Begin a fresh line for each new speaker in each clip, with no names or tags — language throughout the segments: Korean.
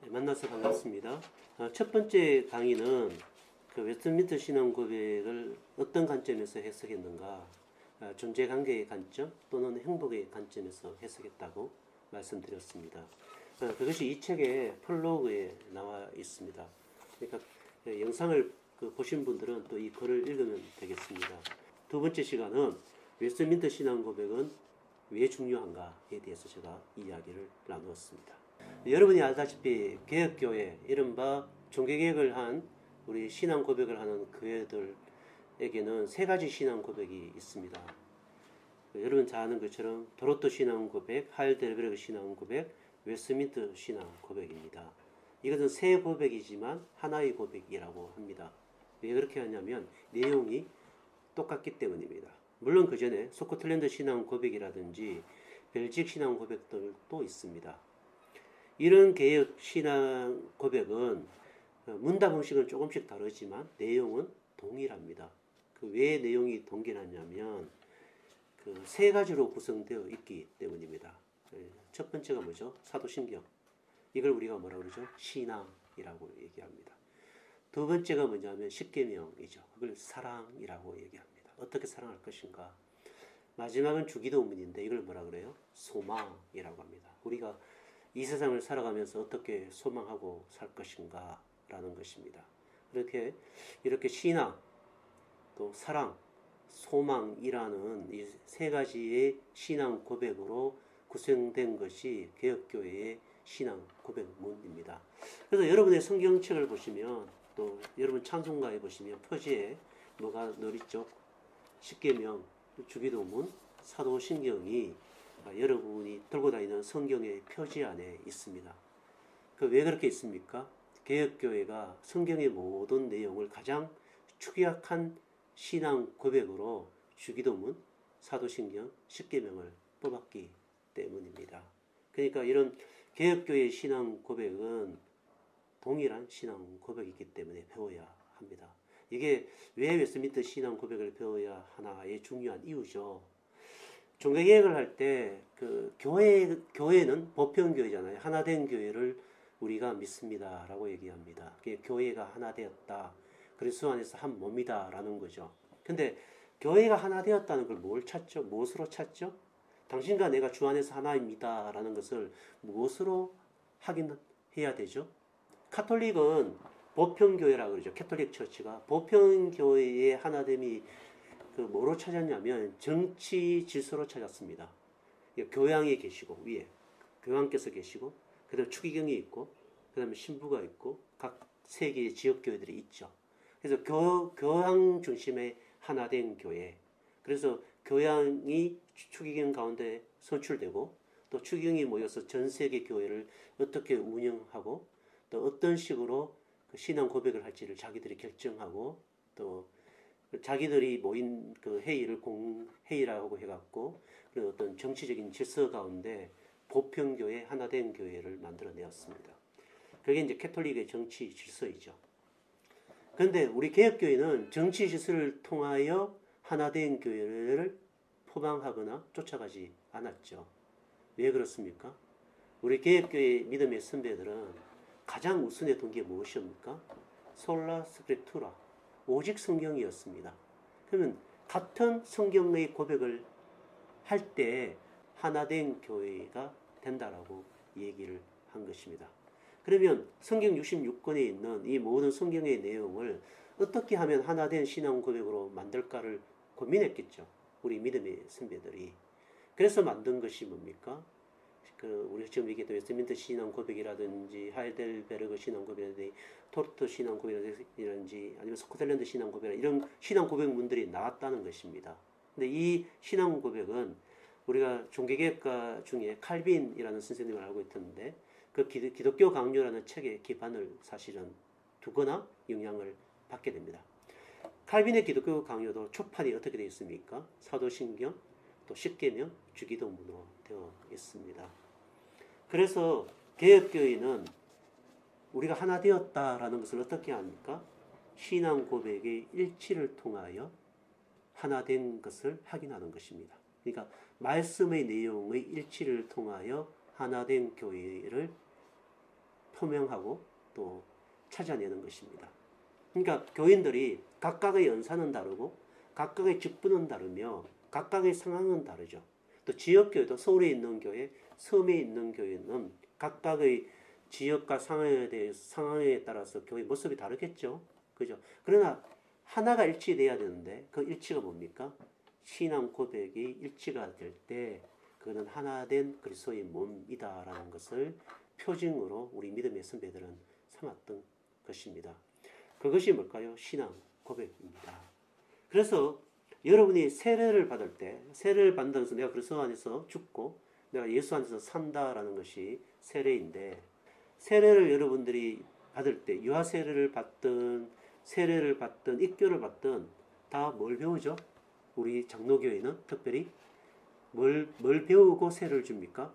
네, 만나서 반갑습니다. 첫 번째 강의는 그 웨스트민스터 신앙 고백을 어떤 관점에서 해석했는가, 존재 관계의 관점 또는 행복의 관점에서 해석했다고 말씀드렸습니다. 그것이 이 책의 프롤로그에 나와 있습니다. 그러니까 영상을 보신 분들은 또 이 글을 읽으면 되겠습니다. 두 번째 시간은 웨스트민스터 신앙 고백은 왜 중요한가에 대해서 제가 이야기를 나누었습니다. 여러분이 알다시피 개혁교회, 이른바 종교개혁을 한 우리 신앙 고백을 하는 교회들에게는 세 가지 신앙 고백이 있습니다. 여러분 잘 아는 것처럼 도로토 신앙 고백, 하일델베르그 신앙 고백, 웨스트민스터 신앙 고백입니다. 이것은 세 고백이지만 하나의 고백이라고 합니다. 왜 그렇게 하냐면 내용이 똑같기 때문입니다. 물론 그 전에 스코틀랜드 신앙 고백이라든지 벨직 신앙 고백들도 있습니다. 이런 개혁 신앙 고백은 문답 형식은 조금씩 다르지만 내용은 동일합니다. 왜 내용이 동일하냐면 세 가지로 구성되어 있기 때문입니다. 첫 번째가 뭐죠? 사도신경. 이걸 우리가 뭐라 그러죠? 신앙이라고 얘기합니다. 두 번째가 뭐냐면 십계명이죠. 그걸 사랑이라고 얘기합니다. 어떻게 사랑할 것인가? 마지막은 주기도문인데 이걸 뭐라 그래요? 소망이라고 합니다. 우리가 이 세상을 살아가면서 어떻게 소망하고 살 것인가 라는 것입니다. 이렇게 신앙, 또 사랑, 소망이라는 이 세 가지의 신앙 고백으로 구성된 것이 개혁교회의 신앙 고백문입니다. 그래서 여러분의 성경책을 보시면, 또 여러분 찬송가에 보시면 표지에 뭐가 늘 있죠? 십계명, 주기도문, 사도신경이 여러분이 들고 다니는 성경의 표지 안에 있습니다. 왜 그렇게 있습니까? 개혁교회가 성경의 모든 내용을 가장 축약한 신앙 고백으로 주기도문, 사도신경, 십계명을 뽑았기 때문입니다. 그러니까 이런 개혁교회의 신앙 고백은 동일한 신앙 고백이기 때문에 배워야 합니다. 이게 왜 웨스트민스터 신앙 고백을 배워야 하나의 중요한 이유죠. 종교개혁을 할 때 교회는 보편교회잖아요. 하나된 교회를 우리가 믿습니다라고 얘기합니다. 교회가 하나 되었다. 그리스도 안에서 한 몸이다라는 거죠. 근데 교회가 하나 되었다는 걸 뭘 찾죠? 무엇으로 찾죠? 당신과 내가 주 안에서 하나입니다라는 것을 무엇으로 확인해야 되죠? 카톨릭은 보편교회라고 그러죠. 캐톨릭 처치가 보편교회의 하나됨이 뭐로 찾았냐면 정치 질서로 찾았습니다. 교황이 계시고 위에 교황께서 계시고 그다음 추기경이 있고 그다음에 신부가 있고 각 세계의 지역 교회들이 있죠. 그래서 교황 중심의 하나된 교회. 그래서 교황이 추기경 가운데 선출되고 또 추기경이 모여서 전 세계 교회를 어떻게 운영하고 또 어떤 식으로 신앙 고백을 할지를 자기들이 결정하고 또 자기들이 모인 회의를 공회의라고 해갖고 그런 어떤 정치적인 질서 가운데 보편교회, 하나된 교회를 만들어내었습니다. 그게 이제 캐톨릭의 정치 질서이죠. 그런데 우리 개혁교회는 정치 질서를 통하여 하나된 교회를 포방하거나 쫓아가지 않았죠. 왜 그렇습니까? 우리 개혁교회 믿음의 선배들은 가장 우선에 둔 게 무엇입니까? 솔라 스크립투라, 오직 성경이었습니다. 그러면 같은 성경의 고백을 할 때 하나된 교회가 된다라고 얘기를 한 것입니다. 그러면 성경 66권에 있는 이 모든 성경의 내용을 어떻게 하면 하나된 신앙 고백으로 만들까를 고민했겠죠. 우리 믿음의 선배들이. 그래서 만든 것이 뭡니까? 우리 지금 얘기했던 웨스트민스터 신앙 고백이라든지 하이델베르그 신앙 고백이라든지 토르토 신앙 고백이라든지 아니면 스코틀랜드 신앙 고백 이런 신앙 고백문들이 나왔다는 것입니다. 근데 이 신앙 고백은 우리가 종교개혁가 중에 칼빈이라는 선생님을 알고 있던데 그 기독교 강요라는 책의 기반을 사실은 두거나 영향을 받게 됩니다. 칼빈의 기독교 강요도 초판이 어떻게 되어 있습니까? 사도신경, 또 십계명, 주기도문으로 되어 있습니다. 그래서 개혁교회는 우리가 하나 되었다라는 것을 어떻게 합니까? 신앙 고백의 일치를 통하여 하나 된 것을 확인하는 것입니다. 그러니까 말씀의 내용의 일치를 통하여 하나 된 교회를 표명하고 또 찾아내는 것입니다. 그러니까 교인들이 각각의 연사는 다르고 각각의 직분은 다르며 각각의 상황은 다르죠. 또 지역교회도 서울에 있는 교회, 섬에 있는 교회는 각각의 지역과 상황에 따라서 교회 모습이 다르겠죠. 그죠? 그러나 하나가 일치돼야 되는데 그 일치가 뭡니까? 신앙 고백이 일치가 될 때 그거는 하나된 그리스도의 몸이다라는 것을 표징으로 우리 믿음의 선배들은 삼았던 것입니다. 그것이 뭘까요? 신앙 고백입니다. 그래서 여러분이 세례를 받을 때, 세례를 받는다면서 내가 그리스도 안에서 죽고 내가 예수 안에서 산다라는 것이 세례인데, 세례를 여러분들이 받을 때 유아 세례를 받든 세례를 받든 입교를 받든 다 뭘 배우죠? 우리 장로교회는 특별히 뭘 배우고 세례를 줍니까?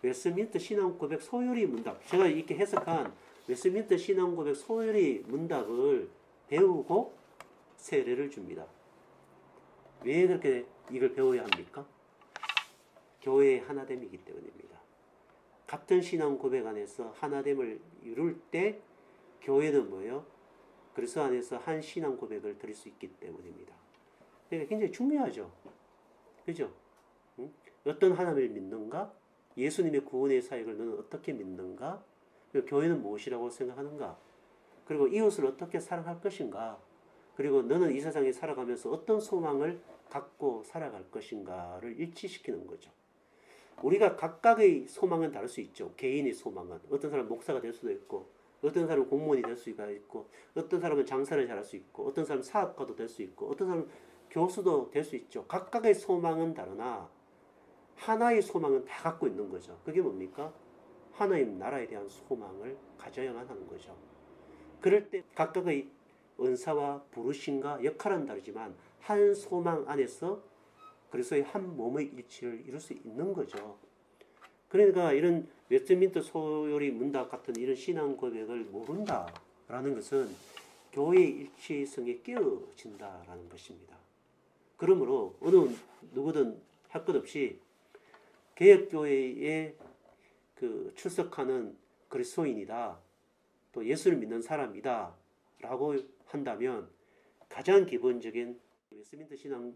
웨스트민스터 신앙고백 소요리 문답, 제가 이렇게 해석한 웨스트민스터 신앙고백 소요리 문답을 배우고 세례를 줍니다. 왜 그렇게 이걸 배워야 합니까? 교회의 하나됨이기 때문입니다. 같은 신앙 고백 안에서 하나됨을 이룰 때 교회는 뭐예요? 그리스도 안에서 한 신앙 고백을 드릴 수 있기 때문입니다. 그러니까 굉장히 중요하죠. 그죠? 응? 어떤 하나님을 믿는가? 예수님의 구원의 사역을 너는 어떻게 믿는가? 그리고 교회는 무엇이라고 생각하는가? 그리고 이웃을 어떻게 사랑할 것인가? 그리고 너는 이 세상에 살아가면서 어떤 소망을 갖고 살아갈 것인가를 일치시키는 거죠. 우리가 각각의 소망은 다를 수 있죠. 개인의 소망은. 어떤 사람은 목사가 될 수도 있고, 어떤 사람은 공무원이 될 수가 있고, 어떤 사람은 장사를 잘할 수 있고, 어떤 사람은 사업가도 될 수 있고, 어떤 사람은 교수도 될 수 있죠. 각각의 소망은 다르나 하나의 소망은 다 갖고 있는 거죠. 그게 뭡니까? 하나님 나라에 대한 소망을 가져야만 하는 거죠. 그럴 때 각각의 은사와 부르심과 역할은 다르지만 한 소망 안에서 그리스도의 한 몸의 일치를 이룰 수 있는 거죠. 그러니까 이런 웨스트민스터 소요리 문답 같은 이런 신앙 고백을 모른다라는 것은 교회의 일치성에 깨어진다라는 것입니다. 그러므로 어느 누구든 할 것 없이 개혁교회에 출석하는 그리스도인이다, 또 예수를 믿는 사람이다 라고 한다면 가장 기본적인 웨스트민스터 신앙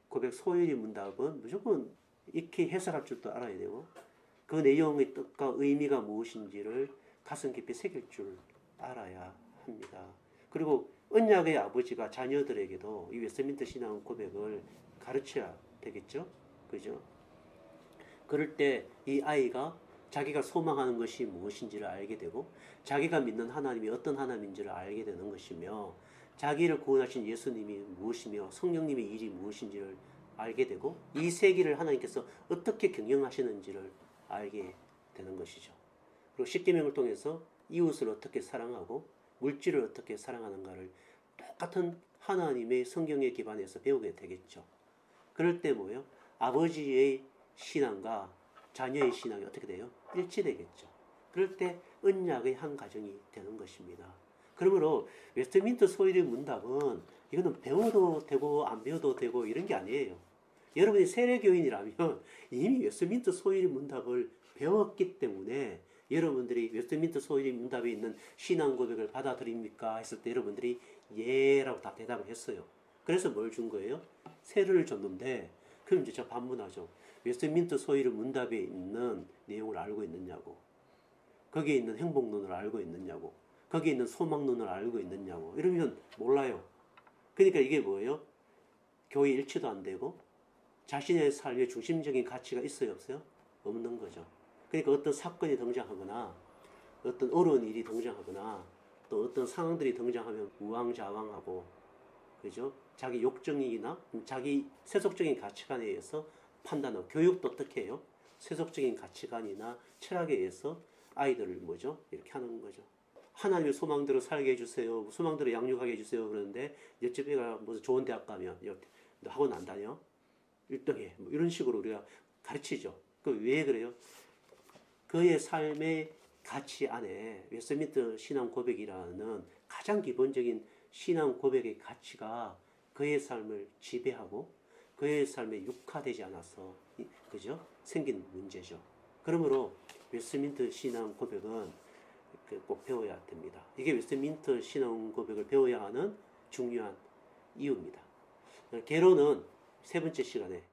고백 소요리 문답은 무조건 익히 해석할 줄도 알아야 되고 그 내용의 뜻과 의미가 무엇인지를 가슴 깊이 새길 줄 알아야 합니다. 그리고 언약의 아버지가 자녀들에게도 이 웨스트민스터 신앙 고백을 가르쳐야 되겠죠. 그죠? 그럴 때 이 아이가 자기가 소망하는 것이 무엇인지를 알게 되고 자기가 믿는 하나님이 어떤 하나님인지를 알게 되는 것이며 자기를 구원하신 예수님이 무엇이며 성령님의 일이 무엇인지를 알게 되고 이 세계를 하나님께서 어떻게 경영하시는지를 알게 되는 것이죠. 그리고 십계명을 통해서 이웃을 어떻게 사랑하고 물질을 어떻게 사랑하는가를 똑같은 하나님의 성경에 기반해서 배우게 되겠죠. 그럴 때 뭐예요? 아버지의 신앙과 자녀의 신앙이 어떻게 돼요? 일치되겠죠. 그럴 때 언약의 한 가정이 되는 것입니다. 그러므로 웨스트민스터 소요리 문답은 이거는 배워도 되고 안 배워도 되고 이런 게 아니에요. 여러분이 세례교인이라면 이미 웨스트민스터 소요리 문답을 배웠기 때문에 여러분들이 웨스트민스터 소요리 문답에 있는 신앙 고백을 받아들입니까? 했을 때 여러분들이 예라고 다 대답을 했어요. 그래서 뭘 준 거예요? 세례를 줬는데 그럼 이제 저 반문하죠. 웨스트민스터 소요리 문답에 있는 내용을 알고 있느냐고, 거기에 있는 행복론을 알고 있느냐고, 거기에 있는 소망론을 알고 있느냐고 이러면 몰라요. 그러니까 이게 뭐예요? 교회 일치도 안 되고 자신의 삶의 중심적인 가치가 있어요, 없어요? 없는 거죠. 그러니까 어떤 사건이 등장하거나 어떤 어려운 일이 등장하거나 또 어떤 상황들이 등장하면 우왕좌왕하고, 그죠? 자기 욕정이나 자기 세속적인 가치관에 의해서 판단하고, 교육도 어떻게 해요? 세속적인 가치관이나 철학에 의해서 아이들을 뭐죠? 이렇게 하는 거죠. 하나님의 소망대로 살게 해주세요. 소망대로 양육하게 해주세요. 그러는데 옆집 애가 무슨 좋은 대학 가면 너 학원 안 다녀? 1등해. 뭐 이런 식으로 우리가 가르치죠. 왜 그래요? 그의 삶의 가치 안에 웨스트민스터 신앙 고백이라는 가장 기본적인 신앙 고백의 가치가 그의 삶을 지배하고 그의 삶에 육화되지 않아서 그죠? 생긴 문제죠. 그러므로 웨스트민스터 신앙 고백은 꼭 배워야 됩니다. 이게 웨스트민스터 신앙 고백을 배워야 하는 중요한 이유입니다. 개론은 세 번째 시간에